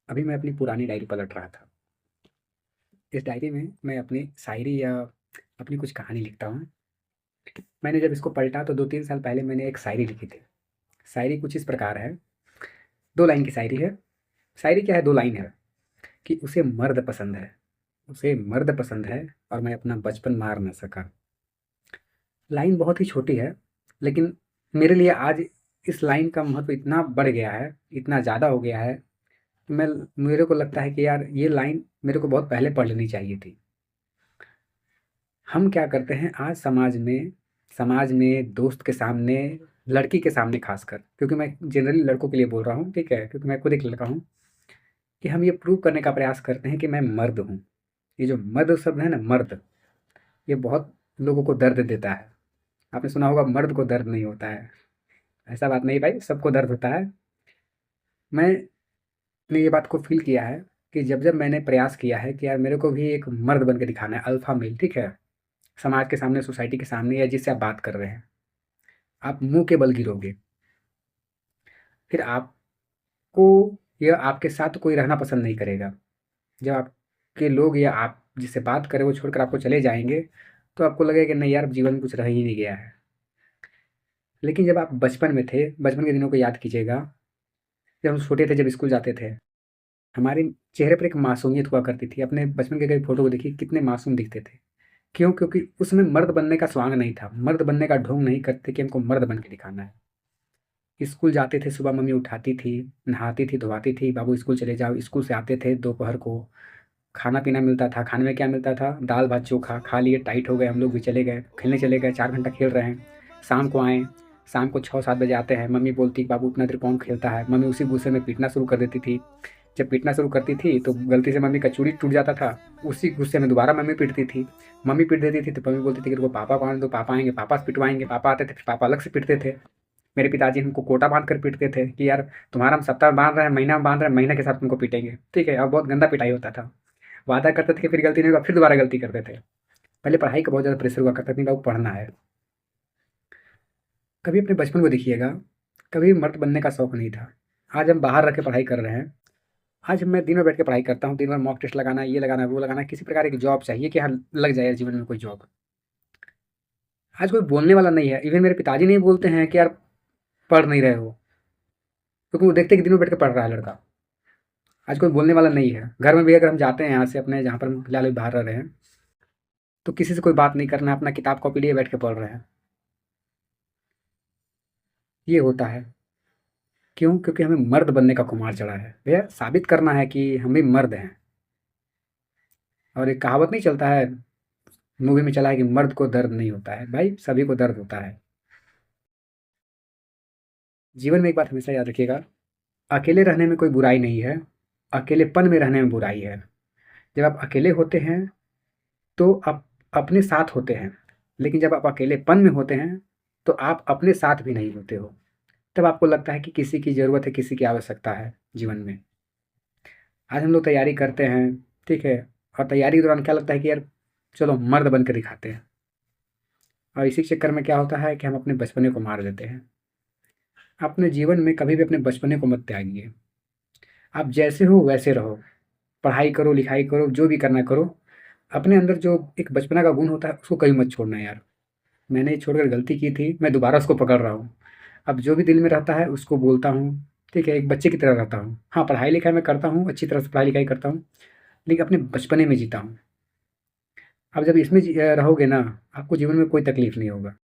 अभी मैं अपनी पुरानी डायरी पलट रहा था। इस डायरी में मैं अपनी शायरी या अपनी कुछ कहानी लिखता हूँ। मैंने जब इसको पलटा तो 2-3 साल पहले मैंने एक शायरी लिखी थी। शायरी कुछ इस प्रकार है, 2 लाइन की शायरी है। शायरी क्या है, 2 लाइन है कि उसे मर्द पसंद है, उसे मर्द पसंद है और मैं अपना बचपन मार ना सका। लाइन बहुत ही छोटी है, लेकिन मेरे लिए आज इस लाइन का महत्व इतना बढ़ गया है, इतना ज़्यादा हो गया है कि मेरे को लगता है कि यार ये लाइन मेरे को बहुत पहले पढ़ लेनी चाहिए थी। हम क्या करते हैं आज समाज में दोस्त के सामने, लड़की के सामने खासकर, क्योंकि मैं जनरली लड़कों के लिए बोल रहा हूँ, ठीक है? क्योंकि मैं खुद एक लड़का हूँ, कि हम ये प्रूव करने का प्रयास करते हैं कि मैं मर्द हूँ। ये जो मर्द शब्द है ना, मर्द, ये बहुत लोगों को दर्द देता है। आपने सुना होगा मर्द को दर्द नहीं होता है। ऐसा बात नहीं भाई, सबको दर्द होता है। मैंने ये बात को फ़ील किया है कि जब-जब मैंने प्रयास किया है कि यार मेरे को भी एक मर्द बन के दिखाना है, अल्फ़ा मेल, ठीक है? समाज के सामने, सोसाइटी के सामने या जिससे आप बात कर रहे हैं, आप मुँह के बल गिरोगे। फिर आपको या आपके साथ कोई रहना पसंद नहीं करेगा। जब आपके लोग या आप जिससे बात कर रहे हो वो छोड़कर आपको चले जाएँगे, तो आपको लगेगा कि नहीं यार, अब जीवन में कुछ रह ही नहीं गया है। लेकिन जब आप बचपन में थे, बचपन के दिनों को याद कीजिएगा, जब हम छोटे थे, जब स्कूल जाते थे, हमारे चेहरे पर एक मासूमियत हुआ करती थी। अपने बचपन के कई फ़ोटो को देखिए, कितने मासूम दिखते थे। क्यों? क्योंकि उसमें मर्द बनने का स्वांग नहीं था। मर्द बनने का ढोंग नहीं करते कि हमको मर्द बन के दिखाना है। स्कूल जाते थे, सुबह मम्मी उठाती थी, नहाती थी, धुआती थी, बाबू स्कूल चले जाओ। स्कूल से आते थे, दोपहर को खाना-पीना मिलता था। खाने में क्या मिलता था? दाल, भात, चोखा खा लिए, टाइट हो गए, हम लोग भी चले गए, खेलने चले गए, 4 घंटा खेल रहे हैं। शाम को आए, शाम को 6-7 बजे आते हैं, मम्मी बोलती, "बाबू इतना देर कौन खेलता है?" मम्मी उसी गुस्से में पीटना शुरू कर देती थी। जब पीटना शुरू करती थी, तो गलती से मम्मी का चूड़ी टूट जाता था, उसी गुस्से में दोबारा मम्मी पीटती थी। मम्मी पीट देती थी, तो मम्मी बोलती थी कि रुको, पापा को आने दो, पापा आएँगे, पापा से पिटवाएँगे। पापा आते थे, फिर पापा अलग से पीटते थे। मेरे पिताजी हमको कोटा बाँध कर पीटते थे कि यार तुम्हारा हम सप्ताह में बाँध रहे हैं, महीना में बाँध रहे हैं, महीने के हिसाब से तुमको पीटेंगे, ठीक है? और बहुत गंदा पिटाई होता था। वादा करते थे कि फिर गलती नहीं होगा, फिर दोबारा गलती करते थे। पहले पढ़ाई का बहुत ज़्यादा प्रेशर हुआ करता था कि बाबू पढ़ना है। कभी अपने बचपन को देखिएगा, कभी मर्द बनने का शौक नहीं था। आज हम बाहर रह के पढ़ाई कर रहे हैं। आज मैं दिन भर बैठ के पढ़ाई करता हूँ, दिन भर मॉक टेस्ट लगाना है, ये लगाना है, वो लगाना है, किसी प्रकार की जॉब चाहिए कि हाँ, लग जाए यार जीवन में कोई जॉब। आज कोई बोलने वाला नहीं है, इवन मेरे पिताजी नहीं बोलते हैं कि यार पढ़ नहीं रहे हो, क्योंकि वो देखते हैं कि दिन भर बैठ के पढ़ रहा है लड़का। आज कोई बोलने वाला नहीं है। घर में भी अगर हम जाते हैं यहाँ से अपने, जहाँ पर हम फिलहाल अभी बाहर रह रहे हैं, तो किसी से कोई बात नहीं करना है, अपना किताब कॉपी लिए बैठ के पढ़ रहे हैं। ये होता है। क्यों? क्योंकि हमें मर्द बनने का खुमार चढ़ा है। भैया साबित करना है कि हम भी मर्द हैं। और एक कहावत नहीं चलता है, मूवी में चला है कि मर्द को दर्द नहीं होता है। भाई सभी को दर्द होता है। जीवन में एक बात हमेशा याद रखिएगा, अकेले रहने में कोई बुराई नहीं है, अकेलेपन में रहने में बुराई है। जब आप अकेले होते हैं तो आप अपने साथ होते हैं, लेकिन जब आप अकेलेपन में होते हैं तो आप अपने साथ भी नहीं होते हो। तब आपको लगता है कि किसी की ज़रूरत है, किसी की आवश्यकता है जीवन में। आज हम लोग तैयारी करते हैं, ठीक है? और तैयारी के दौरान क्या लगता है कि यार चलो मर्द बन के दिखाते हैं, और इसी चक्कर में क्या होता है कि हम अपने बचपने को मार देते हैं। अपने जीवन में कभी भी अपने बचपने को मत त्यागिए। आप जैसे हो वैसे रहो, पढ़ाई करो, लिखाई करो, जो भी करना करो। अपने अंदर जो एक बचपना का गुण होता है उसको कभी मत छोड़ना यार। मैंने ये छोड़कर गलती की थी, मैं दोबारा उसको पकड़ रहा हूँ। अब जो भी दिल में रहता है उसको बोलता हूँ, ठीक है? एक बच्चे की तरह रहता हूँ। हाँ, पढ़ाई-लिखाई मैं करता हूँ, अच्छी तरह से पढ़ाई-लिखाई करता हूँ, लेकिन अपने बचपने में जीता हूँ। अब जब इसमें रहोगे ना, आपको जीवन में कोई तकलीफ नहीं होगा।